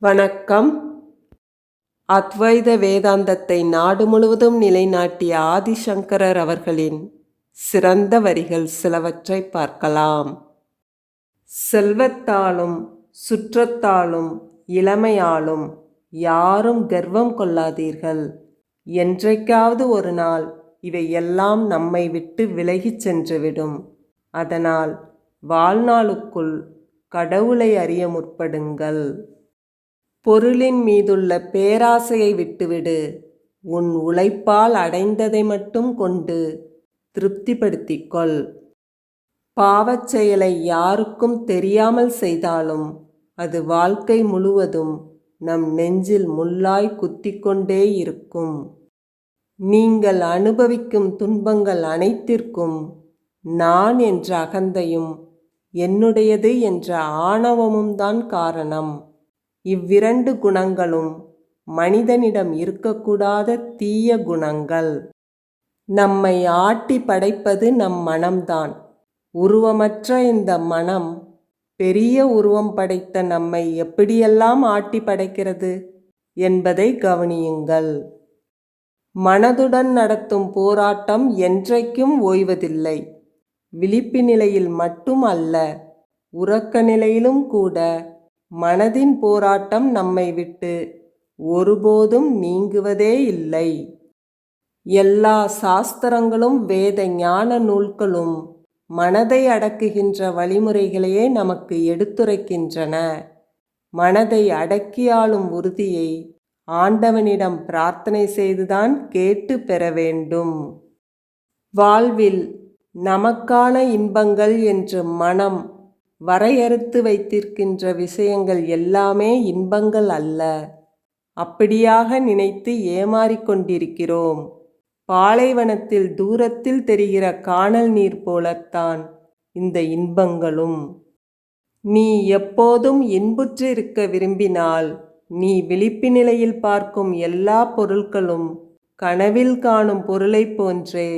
வணக்கம். அத்வைத வேதாந்தத்தை நாடு முழுவதும் நிலைநாட்டிய ஆதிசங்கரர் அவர்களின் சிறந்த வரிகள் சிலவற்றை பார்க்கலாம். செல்வத்தாலும் சுற்றத்தாலும் இளமையாலும் யாரும் கர்வம் கொள்ளாதீர்கள். என்றைக்காவது ஒரு நாள் இவை எல்லாம் நம்மை விட்டு விலகிச் சென்றுவிடும். அதனால் வாழ்நாளுக்குள் கடவுளை அறிய முற்படுங்கள். பொருளின் மீதுள்ள பேராசையை விட்டுவிடு. உன் உழைப்பால் அடைந்ததை மட்டும் கொண்டு திருப்திப்படுத்திக்கொள். பாவச் செயலை யாருக்கும் தெரியாமல் செய்தாலும் அது வாழ்க்கை முழுவதும் நம் நெஞ்சில் முள்ளாய் குத்திக்கொண்டே இருக்கும். நீங்கள் அனுபவிக்கும் துன்பங்கள் அனைத்திற்கும் நான் என்ற அகந்தையும் என்னுடையது என்ற ஆணவமும் தான் காரணம். இவ்விரண்டு குணங்களும் மனிதனிடம் இருக்கக்கூடாத தீய குணங்கள். நம்மை ஆட்டி படைப்பது நம் மனம்தான். உருவமற்ற இந்த மனம் பெரிய உருவம் படைத்த நம்மை எப்படியெல்லாம் ஆட்டி படைக்கிறது என்பதை கவனியுங்கள். மனதுடன் நடத்தும் போராட்டம் என்றைக்கும் ஓய்வதில்லை. விழிப்பு நிலையில் மட்டும் அல்ல, உறக்க நிலையிலும் கூட மனதின் போராட்டம் நம்மை விட்டு ஒருபோதும் நீங்குவதே இல்லை. எல்லா சாஸ்திரங்களும் வேத ஞான நூல்களும் மனதை அடக்குகின்ற வழிமுறைகளையே நமக்கு எடுத்துரைக்கின்றன. மனதை அடக்கியாளும் உறுதியை ஆண்டவனிடம் பிரார்த்தனை செய்துதான் கேட்டு பெற வேண்டும். வாழ்வில் நமக்கான இன்பங்கள் என்று மனம் வரையறுத்து வைத்திருக்கின்ற விஷயங்கள் எல்லாமே இன்பங்கள் அல்ல. அப்படியாக நினைத்து ஏமாறிக்கொண்டிருக்கிறோம். பாலைவனத்தில் தூரத்தில் தெரிகிற கானல் நீர் போலத்தான் இந்த இன்பங்களும். நீ எப்போதும் இன்புற்று இருக்க விரும்பினால் நீ விழிப்பு நிலையில் பார்க்கும் எல்லா பொருட்களும் கனவில் காணும் பொருளைப் போன்றே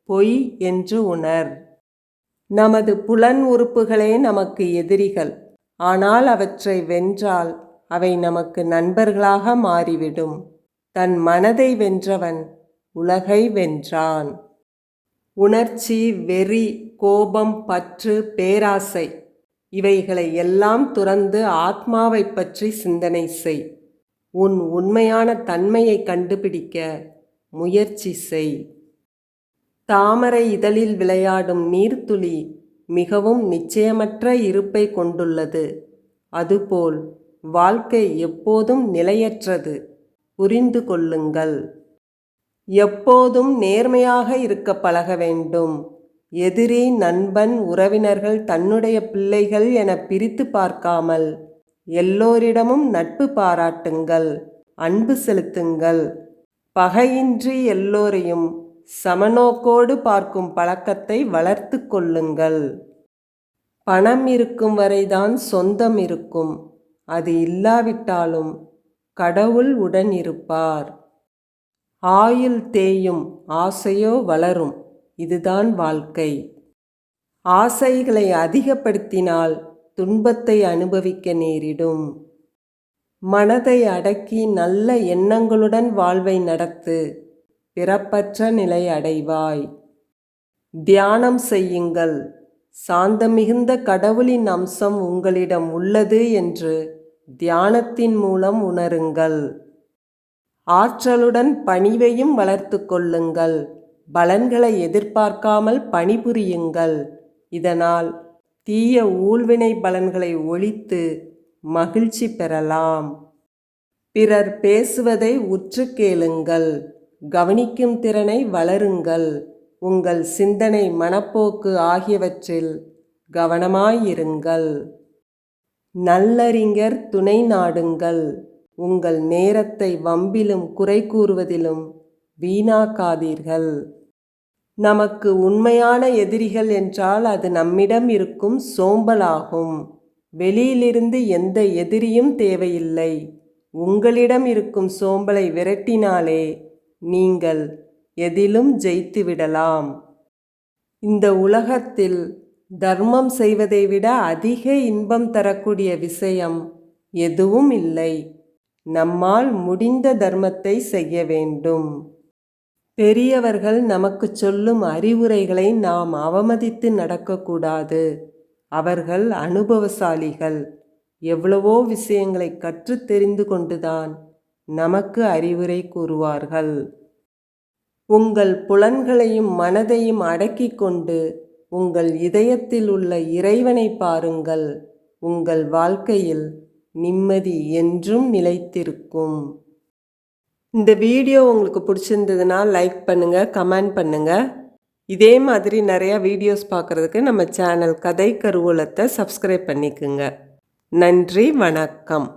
பொய் என்று உணர். நமது புலன் உறுப்புகளே நமக்கு எதிரிகள். ஆனால் அவற்றை வென்றால் அவை நமக்கு நண்பர்களாக மாறிவிடும். தன் மனதை வென்றவன் உலகை வென்றான். உணர்ச்சி, வெறி, கோபம், பற்று, பேராசை இவைகளை எல்லாம் துறந்து ஆத்மாவை பற்றி சிந்தனை செய். உன் உண்மையான தன்மையை கண்டுபிடிக்க முயற்சி செய். தாமரை இதழில் விளையாடும் நீர்த்துளி மிகவும் நிச்சயமற்ற இருப்பை கொண்டுள்ளது. அதுபோல் வாழ்க்கை எப்போதும் நிலையற்றது. புரிந்து கொள்ளுங்கள். எப்போதும் நேர்மையாக இருக்க பழக வேண்டும். எதிரி, நண்பன், உறவினர்கள், தன்னுடைய பிள்ளைகள் என பிரித்து பார்க்காமல் எல்லோரிடமும் நட்பு பாராட்டுங்கள், அன்பு செலுத்துங்கள். பகையின்றி எல்லோரையும் சமநோக்கோடு பார்க்கும் பழக்கத்தை வளர்த்து கொள்ளுங்கள். பணம் இருக்கும் வரைதான் சொந்தம் இருக்கும். அது இல்லாவிட்டாலும் கடவுள் உடன் இருப்பார். ஆயுள் தேயும், ஆசையோ வளரும். இதுதான் வாழ்க்கை. ஆசைகளை அதிகப்படுத்தினால் துன்பத்தை அனுபவிக்க நேரிடும். மனதை அடக்கி நல்ல எண்ணங்களுடன் வாழ்வை நடத்து. பிறப்பற்ற நிலை அடைவாய். தியானம் செய்யுங்கள். சாந்தம் மிகுந்த கடவுளின் அம்சம் உங்களிடம் உள்ளது என்று தியானத்தின் மூலம் உணருங்கள். ஆற்றலுடன் பணிவையும் வளர்த்து கொள்ளுங்கள். பலன்களை எதிர்பார்க்காமல் பணிபுரியுங்கள். இதனால் தீய ஊழ்வினை பலன்களை ஒழித்து மகிழ்ச்சி பெறலாம். பிறர் பேசுவதை உற்று கேளுங்கள். கவனிக்கும் திறனை வளருங்கள். உங்கள் சிந்தனை, மனப்போக்கு ஆகியவற்றில் கவனமாயிருங்கள். நல்லறிஞர் துணை நாடுங்கள். உங்கள் நேரத்தை வம்பிலும் குறை கூறுவதிலும் வீணாக்காதீர்கள். நமக்கு உண்மையான எதிரிகள் என்றால் அது நம்மிடம் இருக்கும் சோம்பலாகும். வெளியிலிருந்து எந்த எதிரியும் தேவையில்லை. உங்களிடம் இருக்கும் சோம்பலை விரட்டினாலே நீங்கள் எதிலும் ஜெயித்து விடலாம். இந்த உலகத்தில் தர்மம் செய்வதை விட அதிக இன்பம் தரக்கூடிய விஷயம் எதுவும் இல்லை. நம்மால் முடிந்த தர்மத்தை செய்ய வேண்டும். பெரியவர்கள் நமக்கு சொல்லும் அறிவுரைகளை நாம் அவமதித்து நடக்கக்கூடாது. அவர்கள் அனுபவசாலிகள். எவ்வளவோ விஷயங்களை கற்று தெரிந்து கொண்டுதான் நமக்கு அறிவுரை கூறுவார்கள். உங்கள் புலன்களையும் மனதையும் அடக்கிக் கொண்டு உங்கள் இதயத்தில் உள்ள இறைவனை பாருங்கள். உங்கள் வாழ்க்கையில் நிம்மதி என்றும் நிலைத்திருக்கும். இந்த வீடியோ உங்களுக்கு பிடிச்சிருந்ததுன்னா லைக் பண்ணுங்கள், கமெண்ட் பண்ணுங்கள். இதே மாதிரி நிறையா வீடியோஸ் பார்க்குறதுக்கு நம்ம சேனல் கதை கருவூலத்தை சப்ஸ்கிரைப் பண்ணிக்குங்க. நன்றி, வணக்கம்.